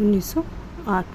1908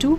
2,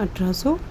31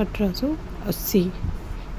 1880।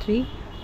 3,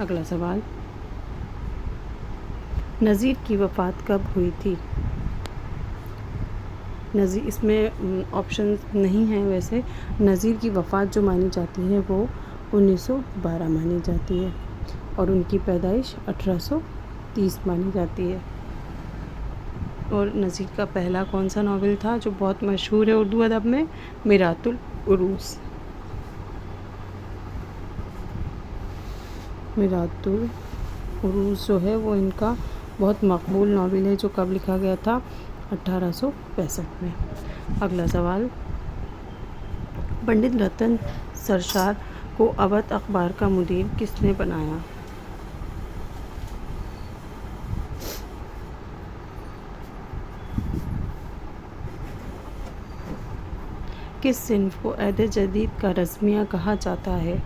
اگلا سوال، نذیر کی وفات کب ہوئی تھی؟ نذیر، اس میں آپشن نہیں ہیں ویسے. نذیر کی وفات جو مانی جاتی ہے وہ 1912 مانی جاتی ہے اور ان کی پیدائش 1830 مانی جاتی ہے. اور نذیر کا پہلا کون سا ناول تھا جو بہت مشہور ہے اردو ادب میں؟ میرات العروس. میرات العروس جو ہے وہ ان کا بہت مقبول ناول ہے جو کب لکھا گیا تھا؟ 1865 میں. اگلا سوال، پنڈت رتن سرشار کو اودھ اخبار کا مدیر کس نے بنایا؟ کس صنف کو عہد جدید کا رزمیہ کہا جاتا ہے؟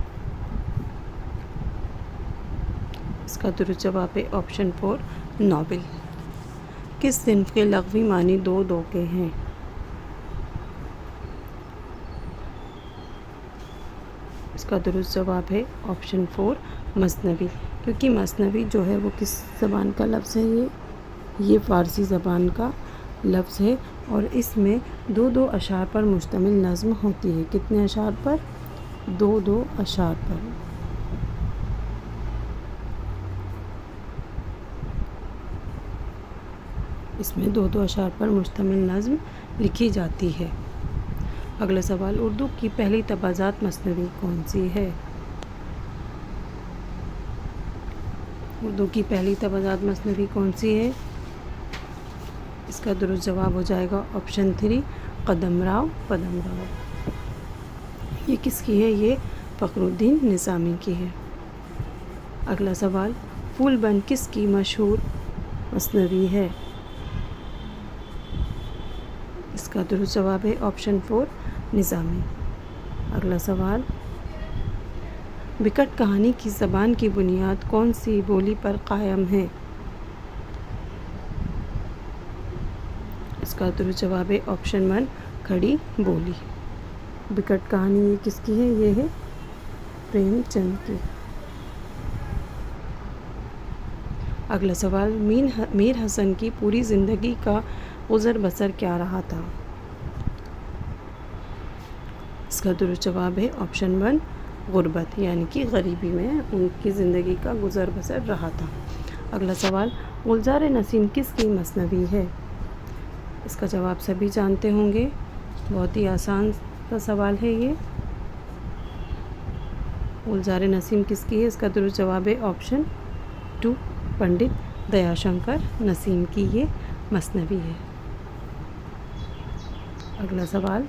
اس کا درست جواب ہے آپشن 4 ناول. کس صنف کے لغوی معنی دو دو کے ہیں؟ اس کا درست جواب ہے آپشن 4 مثنوی. کیونکہ مثنوی جو ہے وہ کس زبان کا لفظ ہے؟ یہ فارسی زبان کا لفظ ہے اور اس میں دو دو اشعار پر مشتمل نظم ہوتی ہے. کتنے اشعار پر؟ دو دو اشعار پر. اس میں دو دو اشعار پر مشتمل نظم لکھی جاتی ہے. اگلا سوال، اردو کی پہلی تبادلات مثنوی کون سی ہے؟ اردو کی پہلی تبادلات مثنوی کون سی ہے؟ اس کا درست جواب ہو جائے گا آپشن 3 قدم راؤ پدم راؤ. یہ کس کی ہے؟ یہ فخر الدین نظامی کی ہے. اگلا سوال، پھول بند کس کی مشہور مثنوی ہے؟ اس کا درست جواب ہے آپشن 4 نظامی. اگلا سوال، بکٹ کہانی کی زبان کی بنیاد کون سی بولی پر قائم ہے؟ اس کا درست جواب ہے آپشن 1 کھڑی بولی. بکٹ کہانی یہ کس کی ہے؟ یہ ہے پریم چند کی. اگلا سوال، میر حسن کی پوری زندگی کا گزر بسر کیا رہا تھا؟ اس کا درست جواب ہے آپشن 1 غربت، یعنی کہ غریبی میں ان کی زندگی کا گزر بسر رہا تھا. اگلا سوال، گلزار نسیم کس کی مثنوی ہے؟ اس کا جواب سبھی جانتے ہوں گے، بہت ہی آسان کا سوال ہے یہ. گلزار نسیم کس کی ہے؟ اس کا درست جواب ہے آپشن 2 پنڈت دیا شنکر نسیم کی یہ مثنوی ہے. اگلا سوال،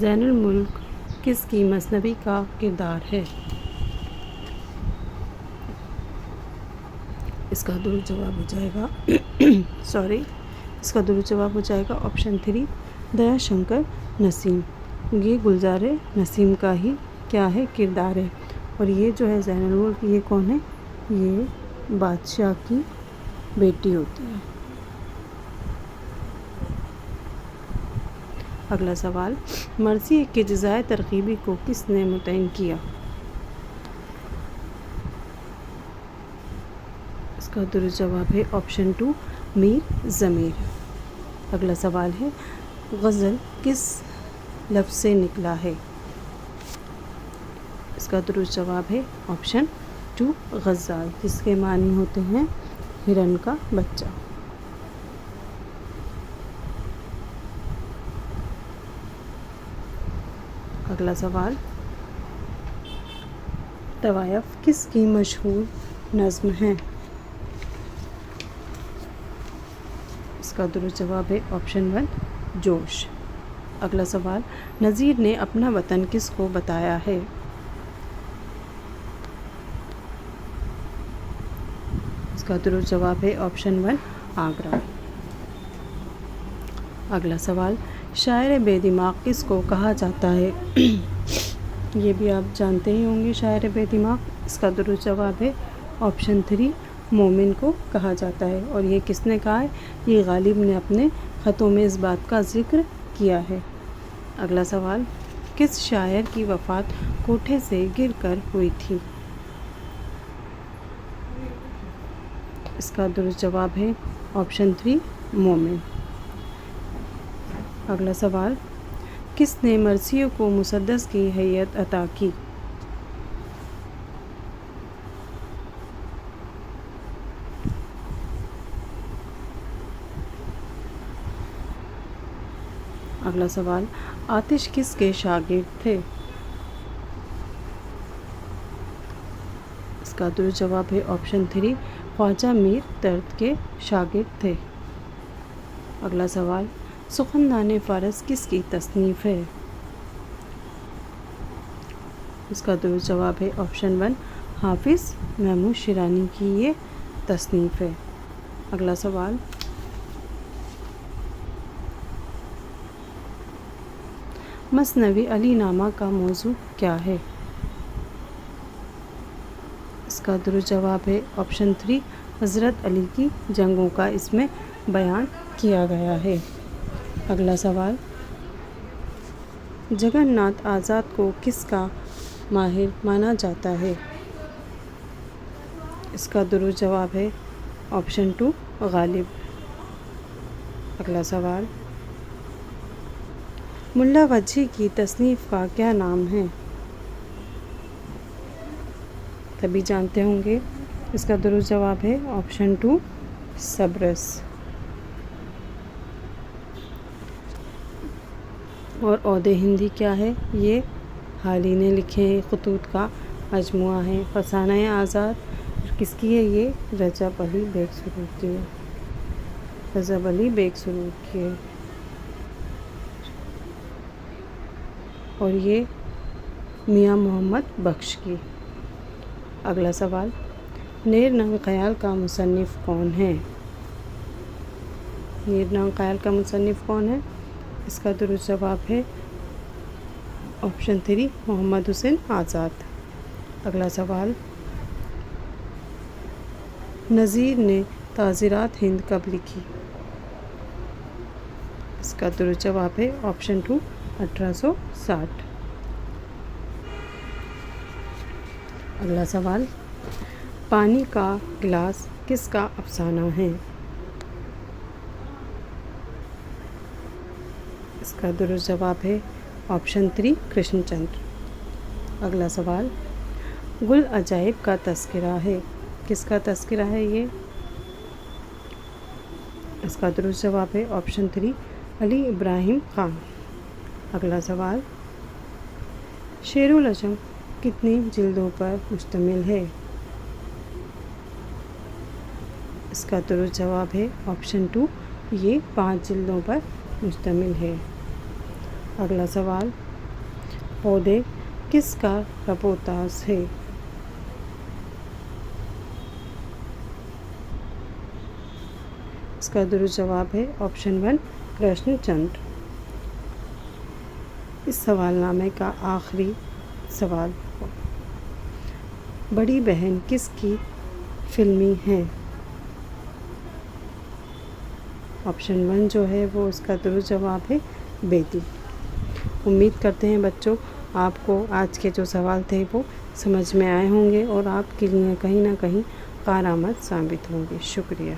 زین الملک کس کی مثنوی کا کردار ہے؟ اس کا درست جواب ہو جائے گا اس کا درست جواب ہو جائے گا آپشن 3 دیا شنکر نسیم. یہ گلزار نسیم کا ہی کیا ہے؟ کردار ہے. اور یہ جو ہے زین الملک، یہ کون ہے؟ یہ بادشاہ کی بیٹی ہوتی ہے. اگلا سوال، مرثیے کے جزائے ترغیبی کو کس نے متعین کیا؟ اس کا درست جواب ہے آپشن 2 میر ضمیر. اگلا سوال ہے، غزل کس لفظ سے نکلا ہے؟ اس کا درست جواب ہے آپشن 2 غزال، جس کے معنی ہوتے ہیں ہرن کا بچہ. اگلا سوال، طوائف کس کی مشہور نظم ہے؟ اس کا درست جواب ہے آپشن 1 جوش. اگلا سوال، نذیر نے اپنا وطن کس کو بتایا ہے؟ اس کا درست جواب ہے آپشن 1 آگرہ. اگلا سوال، شاعر بے دماغ کس کو کہا جاتا ہے؟ یہ بھی آپ جانتے ہی ہوں گے شاعر بے دماغ. اس کا درست جواب ہے آپشن 3 مومن کو کہا جاتا ہے. اور یہ کس نے کہا ہے؟ یہ غالب نے اپنے خطوں میں اس بات کا ذکر کیا ہے. اگلا سوال، کس شاعر کی وفات کوٹھے سے گر کر ہوئی تھی؟ اس کا درست جواب ہے آپشن 3 مومن۔ اگلا سوال، کس نے مرثیہ کو مسدس کی حیثیت عطا کی؟ اگلا سوال، آتش کس کے شاگرد تھے؟ اس کا درست جواب ہے آپشن 3 خواجہ میر درد کے شاگرد تھے۔ اگلا سوال، سخندان فارس کس کی تصنیف ہے؟ اس کا درست جواب ہے آپشن 1 حافظ محمود شیرانی کی یہ تصنیف ہے۔ اگلا سوال، مثنوی علی نامہ کا موضوع کیا ہے؟ اس کا درست جواب ہے آپشن 3 حضرت علی کی جنگوں کا اس میں بیان کیا گیا ہے۔ اگلا سوال، جگن ناتھ آزاد کو کس کا ماہر مانا جاتا ہے؟ اس کا درست جواب ہے آپشن 2 غالب۔ اگلا سوال، ملا وجدی کی تصنیف کا کیا نام ہے؟ تبھی جانتے ہوں گے، اس کا درست جواب ہے آپشن 2 صبرس۔ اور عود ہندی کیا ہے؟ یہ حال ہی نے لکھے خطوط کا مجموعہ ہے۔ فسانہ آزاد کس کی ہے؟ یہ رجب علی بیگ سرور کی ہے۔ رجب علی بیگ سرور کی ہے۔ اور یہ میاں محمد بخش کی۔ اگلا سوال، نیر ننگ خیال کا مصنف کون ہے؟ نیر ننگ خیال کا مصنف کون ہے؟ اس کا درست جواب ہے آپشن 3 محمد حسین آزاد۔ اگلا سوال، نذیر نے تعزیرات ہند کب لکھی؟ اس کا درست جواب ہے آپشن 2 1860۔ اگلا سوال، پانی کا گلاس کس کا افسانہ ہے؟ اس کا درست جواب ہے آپشن 3 کرشن چندر۔ اگلا سوال، گل عجائب کا تذکرہ ہے، کس کا تذکرہ ہے یہ؟ اس کا درست جواب ہے آپشن 3 علی ابراہیم خان۔ اگلا سوال، شیر العجم کتنی جلدوں پر مشتمل ہے؟ اس کا درست جواب ہے آپشن 2 یہ 5 جلدوں پر مشتمل ہے۔ اگلا سوال، پودے کس کا ربوتاس ہے؟ اس کا درست جواب ہے آپشن 1 کرشن چندر۔ اس سوال نامے کا آخری سوال، بڑی بہن کس کی فلمی ہے؟ آپشن 1 جو ہے وہ اس کا درست جواب ہے بیٹی۔ امید کرتے ہیں بچوں آپ کو آج کے جو سوال تھے وہ سمجھ میں آئے ہوں گے اور آپ کے لیے کہیں نہ کہیں کارآمد ثابت ہوں گے۔ شکریہ۔